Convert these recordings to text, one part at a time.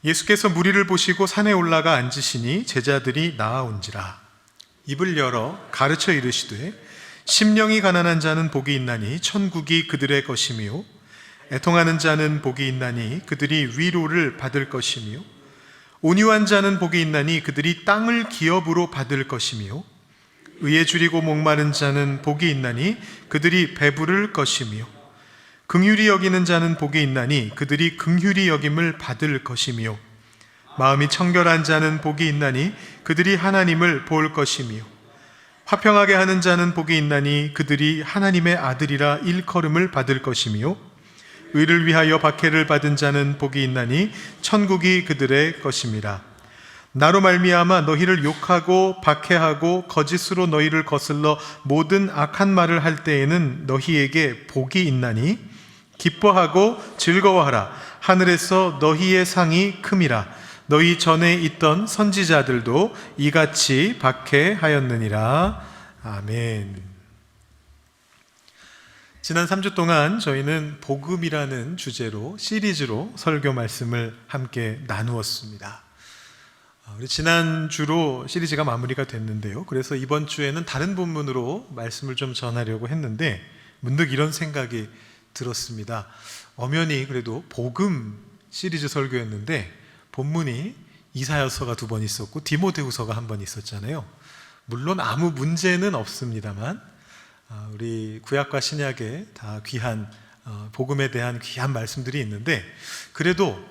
예수께서 무리를 보시고 산에 올라가 앉으시니 제자들이 나아온지라. 입을 열어 가르쳐 이르시되 심령이 가난한 자는 복이 있나니 천국이 그들의 것이며 애통하는 자는 복이 있나니 그들이 위로를 받을 것이며 온유한 자는 복이 있나니 그들이 땅을 기업으로 받을 것이며 의에 줄이고 목마른 자는 복이 있나니 그들이 배부를 것이며 긍휼히 여기는 자는 복이 있나니 그들이 긍휼히 여김을 받을 것이며 마음이 청결한 자는 복이 있나니 그들이 하나님을 볼 것이며 화평하게 하는 자는 복이 있나니 그들이 하나님의 아들이라 일컬음을 받을 것이며 의를 위하여 박해를 받은 자는 복이 있나니 천국이 그들의 것임이라. 나로 말미암아 너희를 욕하고 박해하고 거짓으로 너희를 거슬러 모든 악한 말을 할 때에는 너희에게 복이 있나니 기뻐하고 즐거워하라. 하늘에서 너희의 상이 큼이라. 너희 전에 있던 선지자들도 이같이 박해하였느니라. 아멘. 지난 3주 동안 저희는 복음이라는 주제로 시리즈로 설교 말씀을 함께 나누었습니다. 우리 지난주로 시리즈가 마무리가 됐는데요. 그래서 이번 주에는 다른 본문으로 말씀을 좀 전하려고 했는데 문득 이런 생각이 들었습니다. 엄연히 그래도 복음 시리즈 설교였는데 본문이 이사야서가 2번 있었고 디모데후서가 1번 있었잖아요. 물론 아무 문제는 없습니다만 우리 구약과 신약에 다 귀한 복음에 대한 귀한 말씀들이 있는데 그래도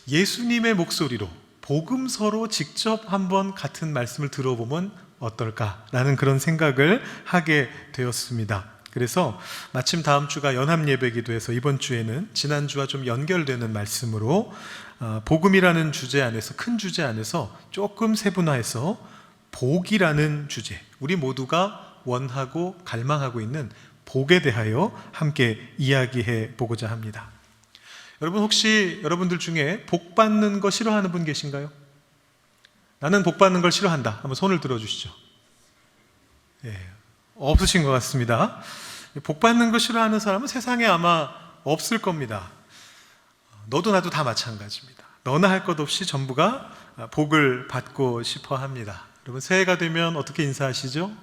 예수님의 목소리로 복음서로 직접 한번 같은 말씀을 들어보면 어떨까라는 그런 생각을 하게 되었습니다. 그래서 마침 다음 주가 연합예배기도 해서 이번 주에는 지난주와 좀 연결되는 말씀으로 복음이라는 주제 안에서, 큰 주제 안에서 조금 세분화해서 복이라는 주제, 우리 모두가 원하고 갈망하고 있는 복에 대하여 함께 이야기해 보고자 합니다. 여러분 혹시 여러분들 중에 복 받는 거 싫어하는 분 계신가요? 나는 복 받는 걸 싫어한다. 한번 손을 들어주시죠. 예, 없으신 것 같습니다. 복 받는 거 싫어하는 사람은 세상에 아마 없을 겁니다. 너도 나도 다 마찬가지입니다. 너나 할 것 없이 전부가 복을 받고 싶어 합니다. 여러분 새해가 되면 어떻게 인사하시죠?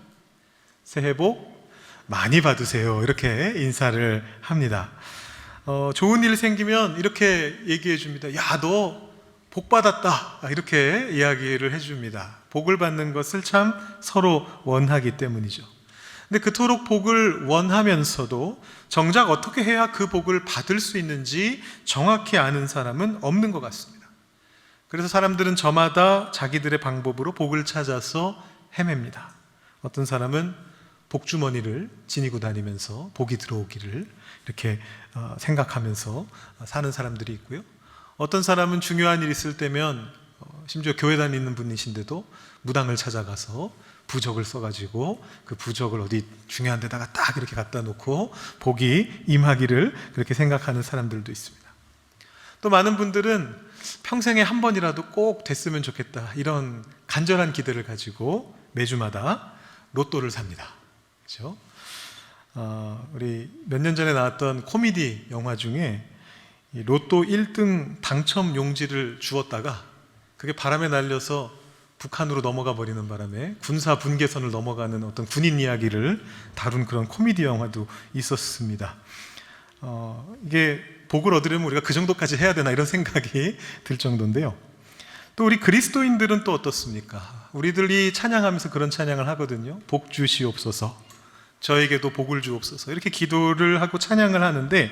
새해 복 많이 받으세요. 이렇게 인사를 합니다. 좋은 일 생기면 이렇게 얘기해 줍니다. 야, 너 복 받았다. 이렇게 이야기를 해줍니다. 복을 받는 것을 참 서로 원하기 때문이죠. 근데 그토록 복을 원하면서도 정작 어떻게 해야 그 복을 받을 수 있는지 정확히 아는 사람은 없는 것 같습니다. 그래서 사람들은 저마다 자기들의 방법으로 복을 찾아서 헤맵니다. 어떤 사람은 복주머니를 지니고 다니면서 복이 들어오기를 이렇게 생각하면서 사는 사람들이 있고요. 어떤 사람은 중요한 일 있을 때면 심지어 교회 다니는 분이신데도 무당을 찾아가서 부적을 써가지고 그 부적을 어디 중요한 데다가 딱 이렇게 갖다 놓고 복이 임하기를 그렇게 생각하는 사람들도 있습니다. 또 많은 분들은 평생에 한 번이라도 꼭 됐으면 좋겠다 이런 간절한 기대를 가지고 매주마다 로또를 삽니다. 그렇죠? 우리 몇 년 전에 나왔던 코미디 영화 중에 이 로또 1등 당첨 용지를 주었다가 그게 바람에 날려서 북한으로 넘어가 버리는 바람에 군사 분계선을 넘어가는 어떤 군인 이야기를 다룬 그런 코미디 영화도 있었습니다. 이게 복을 얻으려면 우리가 그 정도까지 해야 되나 이런 생각이 들 정도인데요. 또 우리 그리스도인들은 또 어떻습니까? 우리들이 찬양하면서 그런 찬양을 하거든요. 복 주시옵소서, 저에게도 복을 주옵소서, 이렇게 기도를 하고 찬양을 하는데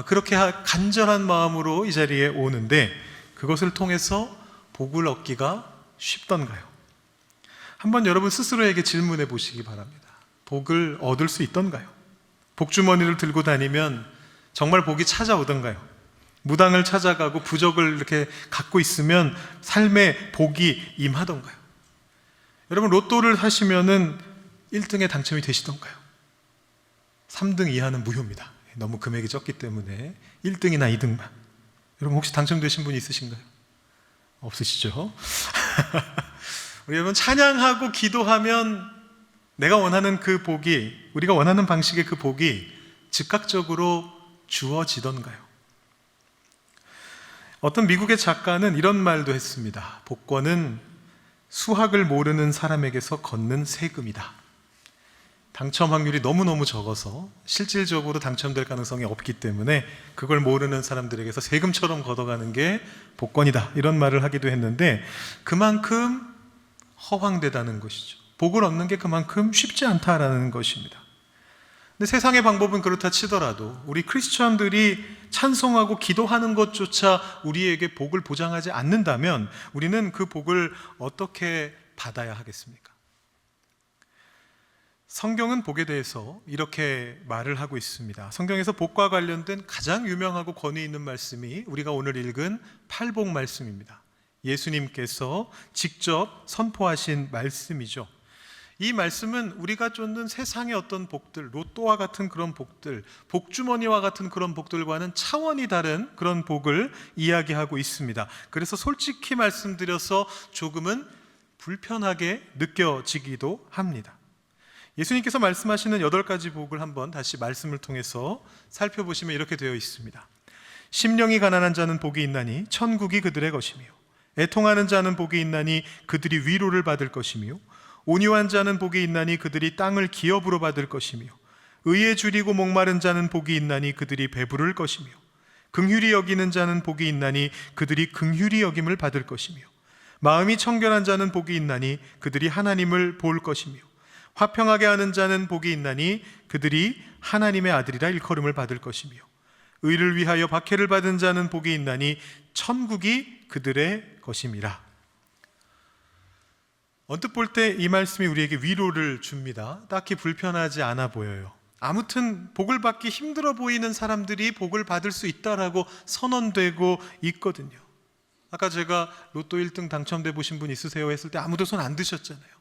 그렇게 간절한 마음으로 이 자리에 오는데 그것을 통해서 복을 얻기가 쉽던가요? 한번 여러분 스스로에게 질문해 보시기 바랍니다. 복을 얻을 수 있던가요? 복주머니를 들고 다니면 정말 복이 찾아오던가요? 무당을 찾아가고 부적을 이렇게 갖고 있으면 삶에 복이 임하던가요? 여러분 로또를 하시면은 1등에 당첨이 되시던가요? 3등 이하는 무효입니다. 너무 금액이 적기 때문에 1등이나 2등만. 여러분 혹시 당첨되신 분이 있으신가요? 없으시죠? 우리 여러분 찬양하고 기도하면 내가 원하는 그 복이, 우리가 원하는 방식의 그 복이 즉각적으로 주어지던가요? 어떤 미국의 작가는 이런 말도 했습니다. 복권은 수학을 모르는 사람에게서 걷는 세금이다. 당첨 확률이 너무너무 적어서 실질적으로 당첨될 가능성이 없기 때문에 그걸 모르는 사람들에게서 세금처럼 걷어가는 게 복권이다, 이런 말을 하기도 했는데, 그만큼 허황되다는 것이죠. 복을 얻는 게 그만큼 쉽지 않다라는 것입니다. 근데 세상의 방법은 그렇다 치더라도 우리 크리스천들이 찬송하고 기도하는 것조차 우리에게 복을 보장하지 않는다면 우리는 그 복을 어떻게 받아야 하겠습니까? 성경은 복에 대해서 이렇게 말을 하고 있습니다. 성경에서 복과 관련된 가장 유명하고 권위 있는 말씀이 우리가 오늘 읽은 팔복 말씀입니다. 예수님께서 직접 선포하신 말씀이죠. 이 말씀은 우리가 쫓는 세상의 어떤 복들, 로또와 같은 그런 복들, 복주머니와 같은 그런 복들과는 차원이 다른 그런 복을 이야기하고 있습니다. 그래서 솔직히 말씀드려서 조금은 불편하게 느껴지기도 합니다. 예수님께서 말씀하시는 8가지 복을 한번 다시 말씀을 통해서 살펴보시면 이렇게 되어 있습니다. 심령이 가난한 자는 복이 있나니 천국이 그들의 것이며, 애통하는 자는 복이 있나니 그들이 위로를 받을 것이며, 온유한 자는 복이 있나니 그들이 땅을 기업으로 받을 것이며, 의에 줄이고 목마른 자는 복이 있나니 그들이 배부를 것이며, 긍휼히 여기는 자는 복이 있나니 그들이 긍휼히 여김을 받을 것이며, 마음이 청결한 자는 복이 있나니 그들이 하나님을 볼 것이며, 화평하게 하는 자는 복이 있나니 그들이 하나님의 아들이라 일컬음을 받을 것이며, 의를 위하여 박해를 받은 자는 복이 있나니 천국이 그들의 것임이라. 언뜻 볼 때 이 말씀이 우리에게 위로를 줍니다. 딱히 불편하지 않아 보여요. 아무튼 복을 받기 힘들어 보이는 사람들이 복을 받을 수 있다라고 선언되고 있거든요. 아까 제가 로또 1등 당첨돼 보신 분 있으세요? 했을 때 아무도 손 안 드셨잖아요.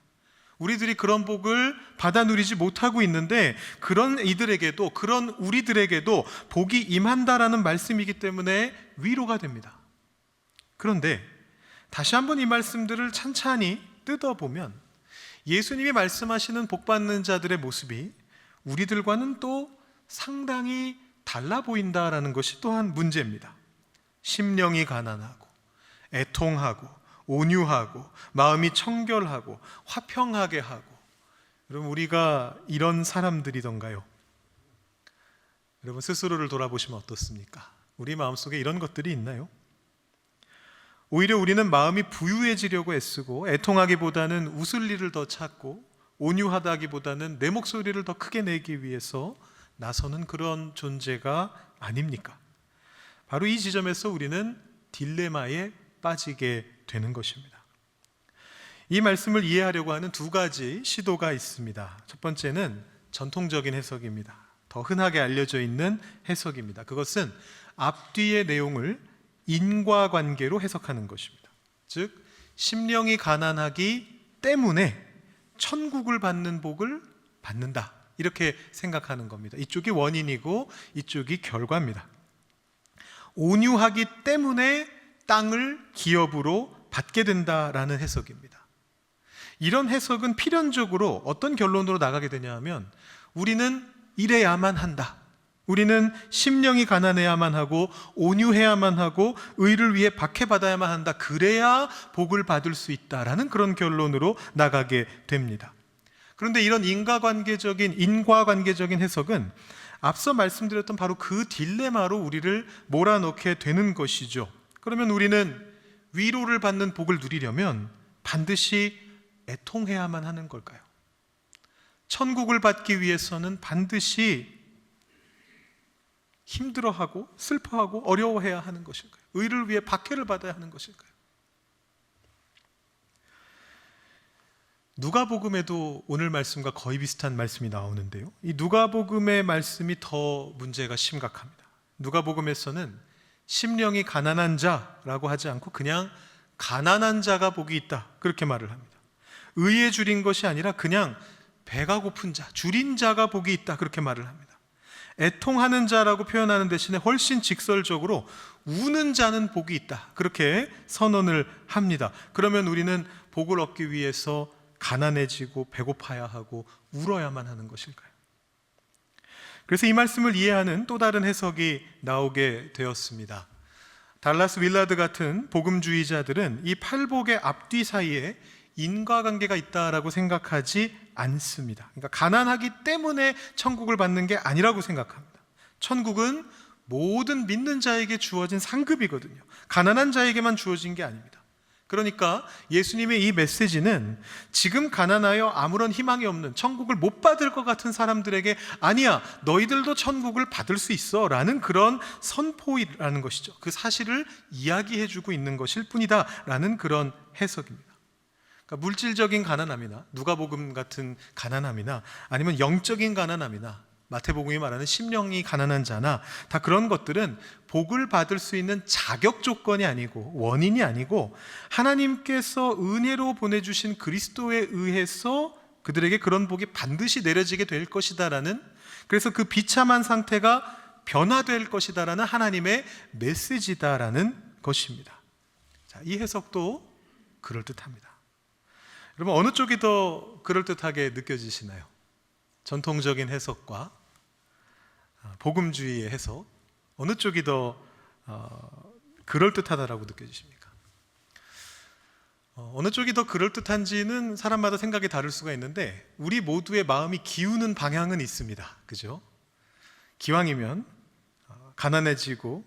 우리들이 그런 복을 받아 누리지 못하고 있는데, 그런 이들에게도, 그런 우리들에게도 복이 임한다라는 말씀이기 때문에 위로가 됩니다. 그런데 다시 한번 이 말씀들을 찬찬히 뜯어보면 예수님이 말씀하시는 복 받는 자들의 모습이 우리들과는 또 상당히 달라 보인다라는 것이 또한 문제입니다. 심령이 가난하고 애통하고 온유하고 마음이 청결하고 화평하게 하고, 여러분 우리가 이런 사람들이던가요? 여러분 스스로를 돌아보시면 어떻습니까? 우리 마음속에 이런 것들이 있나요? 오히려 우리는 마음이 부유해지려고 애쓰고 애통하기보다는 웃을 일을 더 찾고 온유하다기보다는 내 목소리를 더 크게 내기 위해서 나서는 그런 존재가 아닙니까? 바로 이 지점에서 우리는 딜레마에 빠지게 되는 것입니다. 이 말씀을 이해하려고 하는 2가지 시도가 있습니다. 첫 번째는 전통적인 해석입니다. 더 흔하게 알려져 있는 해석입니다. 그것은 앞뒤의 내용을 인과관계로 해석하는 것입니다. 즉 심령이 가난하기 때문에 천국을 받는 복을 받는다, 이렇게 생각하는 겁니다. 이쪽이 원인이고 이쪽이 결과입니다. 온유하기 때문에 땅을 기업으로 받게 된다라는 해석입니다. 이런 해석은 필연적으로 어떤 결론으로 나가게 되냐 하면, 우리는 이래야만 한다, 우리는 심령이 가난해야만 하고 온유해야만 하고 의를 위해 박해받아야만 한다, 그래야 복을 받을 수 있다라는 그런 결론으로 나가게 됩니다. 그런데 이런 인과관계적인 해석은 앞서 말씀드렸던 바로 그 딜레마로 우리를 몰아넣게 되는 것이죠. 그러면 우리는 위로를 받는 복을 누리려면 반드시 애통해야만 하는 걸까요? 천국을 받기 위해서는 반드시 힘들어하고 슬퍼하고 어려워해야 하는 것일까요? 의를 위해 박해를 받아야 하는 것일까요? 누가복음에도 오늘 말씀과 거의 비슷한 말씀이 나오는데요, 이 누가복음의 말씀이 더 문제가 심각합니다. 누가복음에서는 심령이 가난한 자라고 하지 않고 그냥 가난한 자가 복이 있다, 그렇게 말을 합니다. 의에 줄인 것이 아니라 그냥 배가 고픈 자, 줄인 자가 복이 있다, 그렇게 말을 합니다. 애통하는 자라고 표현하는 대신에 훨씬 직설적으로 우는 자는 복이 있다, 그렇게 선언을 합니다. 그러면 우리는 복을 얻기 위해서 가난해지고 배고파야 하고 울어야만 하는 것일까요? 그래서 이 말씀을 이해하는 또 다른 해석이 나오게 되었습니다. 달라스 윌라드 같은 복음주의자들은 이 팔복의 앞뒤 사이에 인과관계가 있다라고 생각하지 않습니다. 그러니까 가난하기 때문에 천국을 받는 게 아니라고 생각합니다. 천국은 모든 믿는 자에게 주어진 상급이거든요. 가난한 자에게만 주어진 게 아닙니다. 그러니까 예수님의 이 메시지는 지금 가난하여 아무런 희망이 없는, 천국을 못 받을 것 같은 사람들에게 아니야, 너희들도 천국을 받을 수 있어 라는 그런 선포라는 것이죠. 그 사실을 이야기해주고 있는 것일 뿐이다 라는 그런 해석입니다. 그러니까 물질적인 가난함이나 누가복음 같은 가난함이나 아니면 영적인 가난함이나 마태복음이 말하는 심령이 가난한 자나 다 그런 것들은 복을 받을 수 있는 자격 조건이 아니고 원인이 아니고 하나님께서 은혜로 보내주신 그리스도에 의해서 그들에게 그런 복이 반드시 내려지게 될 것이다라는, 그래서 그 비참한 상태가 변화될 것이다라는 하나님의 메시지다라는 것입니다. 자, 이 해석도 그럴듯합니다. 여러분, 어느 쪽이 더 그럴듯하게 느껴지시나요? 전통적인 해석과 복음주의의 해석, 어느 쪽이 더 그럴듯하다라고 느껴지십니까? 어느 쪽이 더 그럴듯한지는 사람마다 생각이 다를 수가 있는데 우리 모두의 마음이 기우는 방향은 있습니다. 그죠? 기왕이면 가난해지고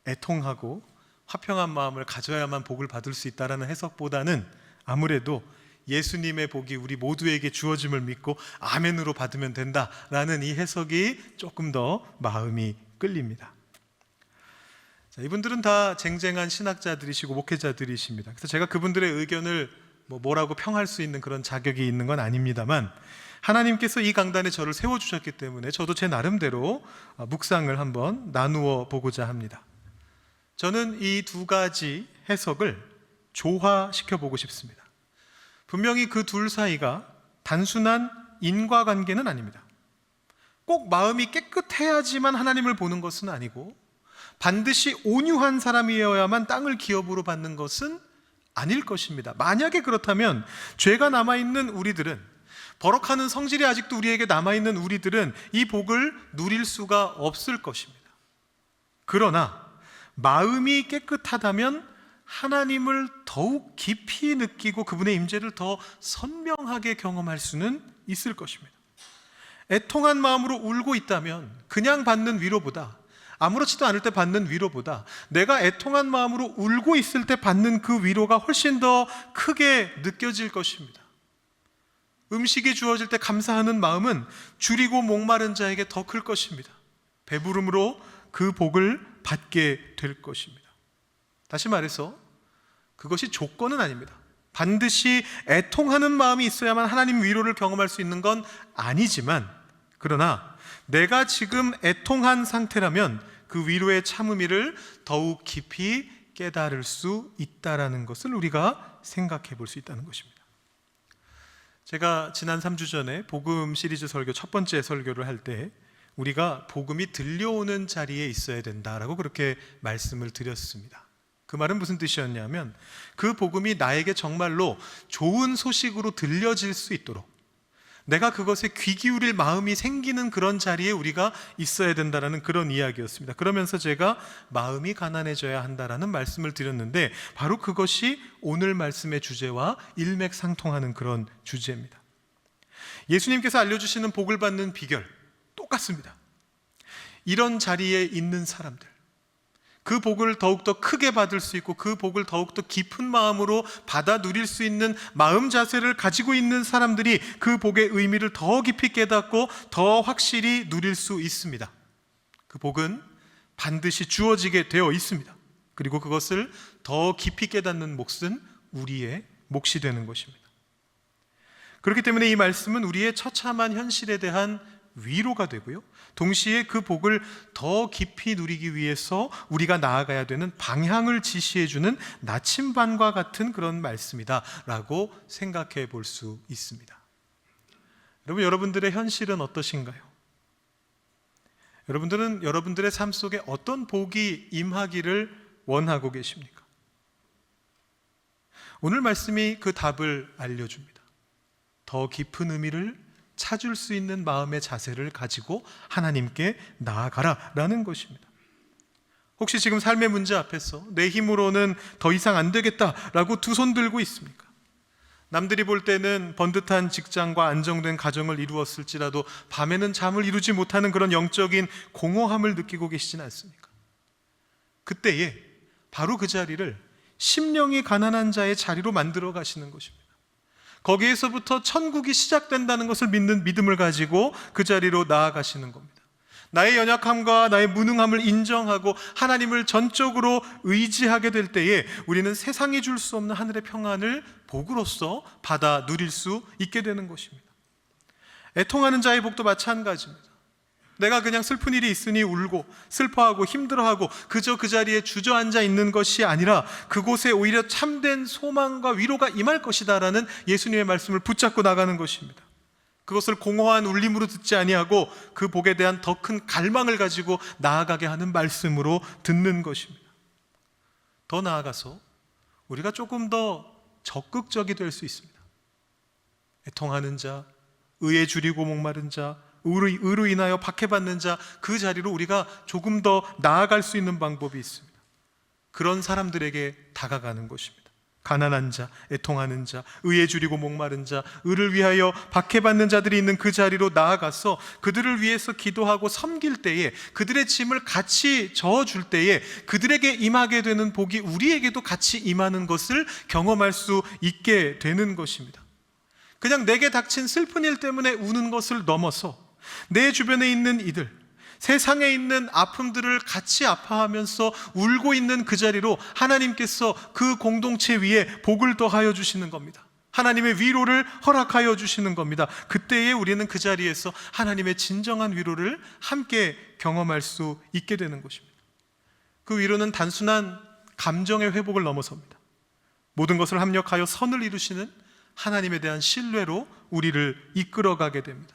애통하고 화평한 마음을 가져야만 복을 받을 수 있다는 해석보다는 아무래도 예수님의 복이 우리 모두에게 주어짐을 믿고 아멘으로 받으면 된다라는 이 해석이 조금 더 마음이 끌립니다. 자, 이분들은 다 쟁쟁한 신학자들이시고 목회자들이십니다. 그래서 제가 그분들의 의견을 뭐라고 평할 수 있는 그런 자격이 있는 건 아닙니다만, 하나님께서 이 강단에 저를 세워주셨기 때문에 저도 제 나름대로 묵상을 한번 나누어 보고자 합니다. 저는 이 두 가지 해석을 조화시켜 보고 싶습니다. 분명히 그 둘 사이가 단순한 인과관계는 아닙니다. 꼭 마음이 깨끗해야지만 하나님을 보는 것은 아니고 반드시 온유한 사람이어야만 땅을 기업으로 받는 것은 아닐 것입니다. 만약에 그렇다면 죄가 남아있는 우리들은, 버럭하는 성질이 아직도 우리에게 남아있는 우리들은 이 복을 누릴 수가 없을 것입니다. 그러나 마음이 깨끗하다면 하나님을 더욱 깊이 느끼고 그분의 임재를 더 선명하게 경험할 수는 있을 것입니다. 애통한 마음으로 울고 있다면 그냥 받는 위로보다, 아무렇지도 않을 때 받는 위로보다 내가 애통한 마음으로 울고 있을 때 받는 그 위로가 훨씬 더 크게 느껴질 것입니다. 음식이 주어질 때 감사하는 마음은 줄이고 목마른 자에게 더 클 것입니다. 배부름으로 그 복을 받게 될 것입니다. 다시 말해서 그것이 조건은 아닙니다. 반드시 애통하는 마음이 있어야만 하나님 위로를 경험할 수 있는 건 아니지만, 그러나 내가 지금 애통한 상태라면 그 위로의 참 의미를 더욱 깊이 깨달을 수 있다는 것을 우리가 생각해 볼 수 있다는 것입니다. 제가 지난 3주 전에 복음 시리즈 설교 첫 번째 설교를 할 때 우리가 복음이 들려오는 자리에 있어야 된다라고 그렇게 말씀을 드렸습니다. 그 말은 무슨 뜻이었냐면 그 복음이 나에게 정말로 좋은 소식으로 들려질 수 있도록 내가 그것에 귀 기울일 마음이 생기는 그런 자리에 우리가 있어야 된다는 그런 이야기였습니다. 그러면서 제가 마음이 가난해져야 한다라는 말씀을 드렸는데 바로 그것이 오늘 말씀의 주제와 일맥상통하는 그런 주제입니다. 예수님께서 알려주시는 복을 받는 비결 똑같습니다. 이런 자리에 있는 사람들, 그 복을 더욱더 크게 받을 수 있고 그 복을 더욱더 깊은 마음으로 받아 누릴 수 있는 마음 자세를 가지고 있는 사람들이 그 복의 의미를 더 깊이 깨닫고 더 확실히 누릴 수 있습니다. 그 복은 반드시 주어지게 되어 있습니다. 그리고 그것을 더 깊이 깨닫는 몫은 우리의 몫이 되는 것입니다. 그렇기 때문에 이 말씀은 우리의 처참한 현실에 대한 위로가 되고요, 동시에 그 복을 더 깊이 누리기 위해서 우리가 나아가야 되는 방향을 지시해주는 나침반과 같은 그런 말씀이다 라고 생각해 볼 수 있습니다. 여러분, 여러분들의 현실은 어떠신가요? 여러분들은 여러분들의 삶 속에 어떤 복이 임하기를 원하고 계십니까? 오늘 말씀이 그 답을 알려줍니다. 더 깊은 의미를 찾을 수 있는 마음의 자세를 가지고 하나님께 나아가라라는 것입니다. 혹시 지금 삶의 문제 앞에서 내 힘으로는 더 이상 안 되겠다라고 두 손 들고 있습니까? 남들이 볼 때는 번듯한 직장과 안정된 가정을 이루었을지라도 밤에는 잠을 이루지 못하는 그런 영적인 공허함을 느끼고 계시진 않습니까? 그때에 바로 그 자리를 심령이 가난한 자의 자리로 만들어 가시는 것입니다. 거기에서부터 천국이 시작된다는 것을 믿는 믿음을 가지고 그 자리로 나아가시는 겁니다. 나의 연약함과 나의 무능함을 인정하고 하나님을 전적으로 의지하게 될 때에 우리는 세상이 줄 수 없는 하늘의 평안을 복으로서 받아 누릴 수 있게 되는 것입니다. 애통하는 자의 복도 마찬가지입니다. 내가 그냥 슬픈 일이 있으니 울고 슬퍼하고 힘들어하고 그저 그 자리에 주저앉아 있는 것이 아니라 그곳에 오히려 참된 소망과 위로가 임할 것이다라는 예수님의 말씀을 붙잡고 나가는 것입니다. 그것을 공허한 울림으로 듣지 아니하고 그 복에 대한 더 큰 갈망을 가지고 나아가게 하는 말씀으로 듣는 것입니다. 더 나아가서 우리가 조금 더 적극적이 될 수 있습니다. 애통하는 자, 의에 줄이고 목마른 자, 의로 인하여 박해받는 자, 그 자리로 우리가 조금 더 나아갈 수 있는 방법이 있습니다. 그런 사람들에게 다가가는 것입니다. 가난한 자, 애통하는 자, 의에 줄이고 목마른 자, 의를 위하여 박해받는 자들이 있는 그 자리로 나아가서 그들을 위해서 기도하고 섬길 때에, 그들의 짐을 같이 저어줄 때에 그들에게 임하게 되는 복이 우리에게도 같이 임하는 것을 경험할 수 있게 되는 것입니다. 그냥 내게 닥친 슬픈 일 때문에 우는 것을 넘어서 내 주변에 있는 이들, 세상에 있는 아픔들을 같이 아파하면서 울고 있는 그 자리로 하나님께서 그 공동체 위에 복을 더하여 주시는 겁니다. 하나님의 위로를 허락하여 주시는 겁니다. 그때에 우리는 그 자리에서 하나님의 진정한 위로를 함께 경험할 수 있게 되는 것입니다. 그 위로는 단순한 감정의 회복을 넘어섭니다. 모든 것을 합력하여 선을 이루시는 하나님에 대한 신뢰로 우리를 이끌어가게 됩니다.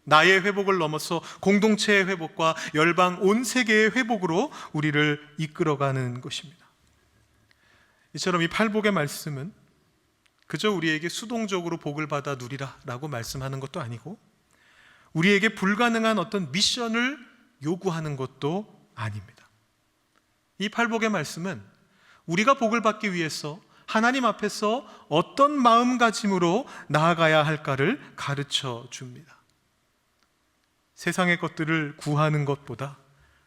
나의 회복을 넘어서 공동체의 회복과 열방 온 세계의 회복으로 우리를 이끌어가는 것입니다. 이처럼 이 팔복의 말씀은 그저 우리에게 수동적으로 복을 받아 누리라 라고 말씀하는 것도 아니고 우리에게 불가능한 어떤 미션을 요구하는 것도 아닙니다. 이 팔복의 말씀은 우리가 복을 받기 위해서 하나님 앞에서 어떤 마음가짐으로 나아가야 할까를 가르쳐 줍니다. 세상의 것들을 구하는 것보다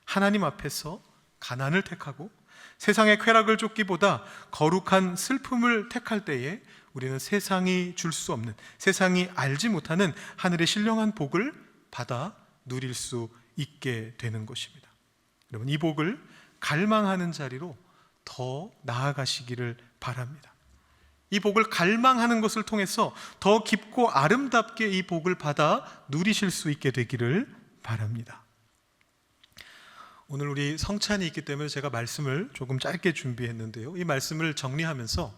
하나님 앞에서 가난을 택하고 세상의 쾌락을 쫓기보다 거룩한 슬픔을 택할 때에 우리는 세상이 줄 수 없는, 세상이 알지 못하는 하늘의 신령한 복을 받아 누릴 수 있게 되는 것입니다. 여러분, 이 복을 갈망하는 자리로 더 나아가시기를 바랍니다. 이 복을 갈망하는 것을 통해서 더 깊고 아름답게 이 복을 받아 누리실 수 있게 되기를 바랍니다. 오늘 우리 성찬이 있기 때문에 제가 말씀을 조금 짧게 준비했는데요. 이 말씀을 정리하면서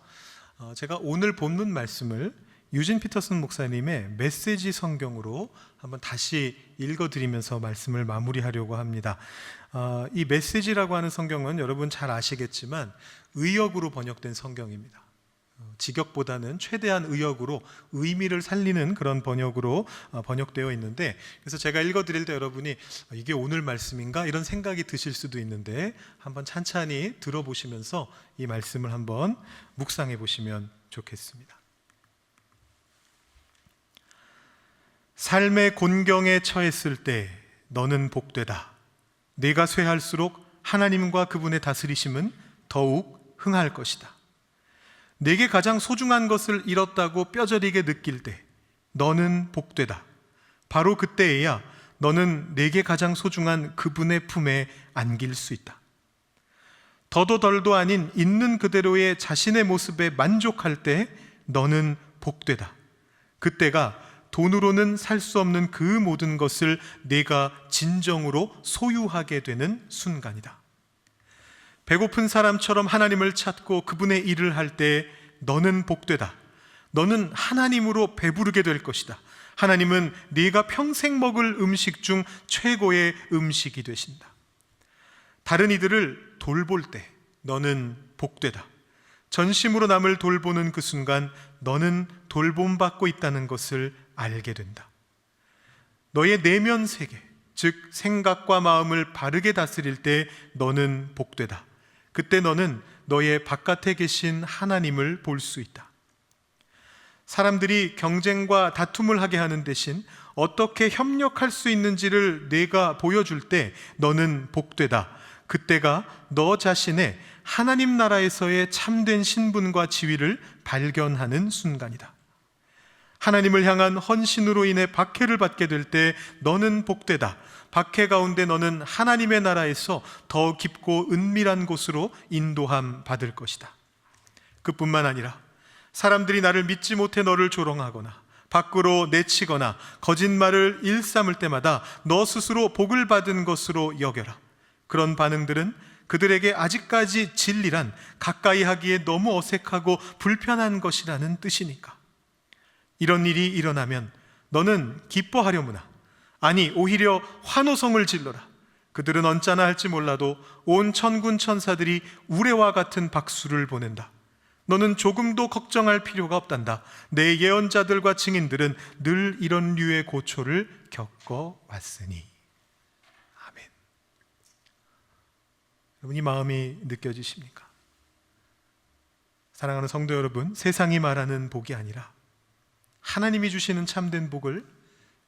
제가 오늘 본문 말씀을 유진 피터슨 목사님의 메시지 성경으로 한번 다시 읽어드리면서 말씀을 마무리하려고 합니다. 이 메시지라고 하는 성경은 여러분 잘 아시겠지만 의역으로 번역된 성경입니다. 직역보다는 최대한 의역으로 의미를 살리는 그런 번역으로 번역되어 있는데, 그래서 제가 읽어드릴 때 여러분이 이게 오늘 말씀인가 이런 생각이 드실 수도 있는데 한번 찬찬히 들어보시면서 이 말씀을 한번 묵상해 보시면 좋겠습니다. 삶의 곤경에 처했을 때 너는 복되다. 네가 쇠할수록 하나님과 그분의 다스리심은 더욱 흥할 것이다. 내게 가장 소중한 것을 잃었다고 뼈저리게 느낄 때 너는 복되다. 바로 그때에야 너는 내게 가장 소중한 그분의 품에 안길 수 있다. 더도 덜도 아닌 있는 그대로의 자신의 모습에 만족할 때 너는 복되다. 그때가 돈으로는 살 수 없는 그 모든 것을 내가 진정으로 소유하게 되는 순간이다. 배고픈 사람처럼 하나님을 찾고 그분의 일을 할 때 너는 복되다. 너는 하나님으로 배부르게 될 것이다. 하나님은 네가 평생 먹을 음식 중 최고의 음식이 되신다. 다른 이들을 돌볼 때 너는 복되다. 전심으로 남을 돌보는 그 순간 너는 돌봄받고 있다는 것을 알게 된다. 너의 내면 세계, 즉 생각과 마음을 바르게 다스릴 때 너는 복되다. 그때 너는 너의 바깥에 계신 하나님을 볼 수 있다. 사람들이 경쟁과 다툼을 하게 하는 대신 어떻게 협력할 수 있는지를 내가 보여줄 때 너는 복되다. 그때가 너 자신의 하나님 나라에서의 참된 신분과 지위를 발견하는 순간이다. 하나님을 향한 헌신으로 인해 박해를 받게 될 때 너는 복되다. 박해 가운데 너는 하나님의 나라에서 더 깊고 은밀한 곳으로 인도함 받을 것이다. 그뿐만 아니라 사람들이 나를 믿지 못해 너를 조롱하거나 밖으로 내치거나 거짓말을 일삼을 때마다 너 스스로 복을 받은 것으로 여겨라. 그런 반응들은 그들에게 아직까지 진리란 가까이 하기에 너무 어색하고 불편한 것이라는 뜻이니까. 이런 일이 일어나면 너는 기뻐하려무나, 아니 오히려 환호성을 질러라. 그들은 언짢아 할지 몰라도 온 천군 천사들이 우레와 같은 박수를 보낸다. 너는 조금도 걱정할 필요가 없단다. 내 예언자들과 증인들은 늘 이런 류의 고초를 겪어왔으니. 아멘. 여러분, 이 마음이 느껴지십니까? 사랑하는 성도 여러분, 세상이 말하는 복이 아니라 하나님이 주시는 참된 복을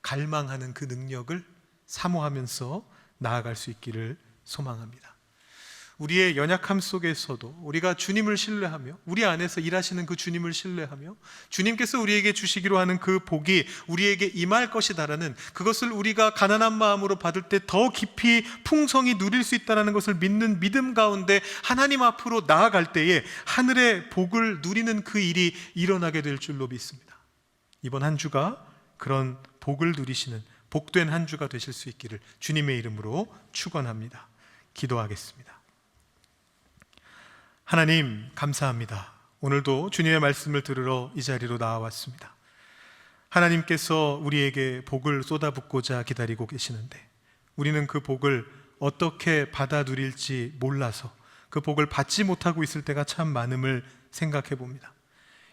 갈망하는 그 능력을 사모하면서 나아갈 수 있기를 소망합니다. 우리의 연약함 속에서도 우리가 주님을 신뢰하며 우리 안에서 일하시는 그 주님을 신뢰하며 주님께서 우리에게 주시기로 하는 그 복이 우리에게 임할 것이다라는, 그것을 우리가 가난한 마음으로 받을 때 더 깊이 풍성히 누릴 수 있다는 것을 믿는 믿음 가운데 하나님 앞으로 나아갈 때에 하늘의 복을 누리는 그 일이 일어나게 될 줄로 믿습니다. 이번 한 주가 그런 복을 누리시는 복된 한 주가 되실 수 있기를 주님의 이름으로 축원합니다. 기도하겠습니다. 하나님, 감사합니다. 오늘도 주님의 말씀을 들으러 이 자리로 나와왔습니다. 하나님께서 우리에게 복을 쏟아붓고자 기다리고 계시는데 우리는 그 복을 어떻게 받아 누릴지 몰라서 그 복을 받지 못하고 있을 때가 참 많음을 생각해 봅니다.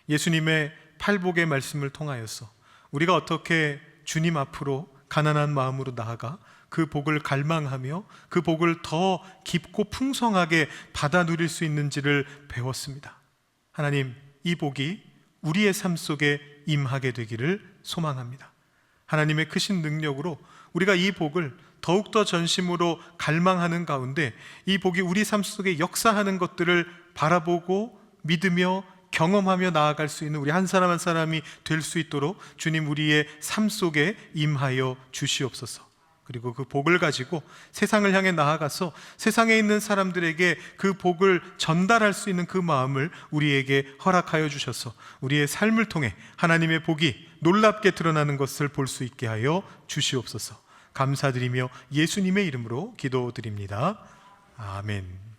예수님의 팔복의 말씀을 통하여서 우리가 어떻게 주님 앞으로 가난한 마음으로 나아가 그 복을 갈망하며 그 복을 더 깊고 풍성하게 받아 누릴 수 있는지를 배웠습니다. 하나님, 이 복이 우리의 삶 속에 임하게 되기를 소망합니다. 하나님의 크신 능력으로 우리가 이 복을 더욱더 전심으로 갈망하는 가운데 이 복이 우리 삶 속에 역사하는 것들을 바라보고 믿으며 경험하며 나아갈 수 있는 우리 한 사람 한 사람이 될 수 있도록 주님 우리의 삶 속에 임하여 주시옵소서. 그리고 그 복을 가지고 세상을 향해 나아가서 세상에 있는 사람들에게 그 복을 전달할 수 있는 그 마음을 우리에게 허락하여 주셔서 우리의 삶을 통해 하나님의 복이 놀랍게 드러나는 것을 볼 수 있게 하여 주시옵소서. 감사드리며 예수님의 이름으로 기도드립니다. 아멘.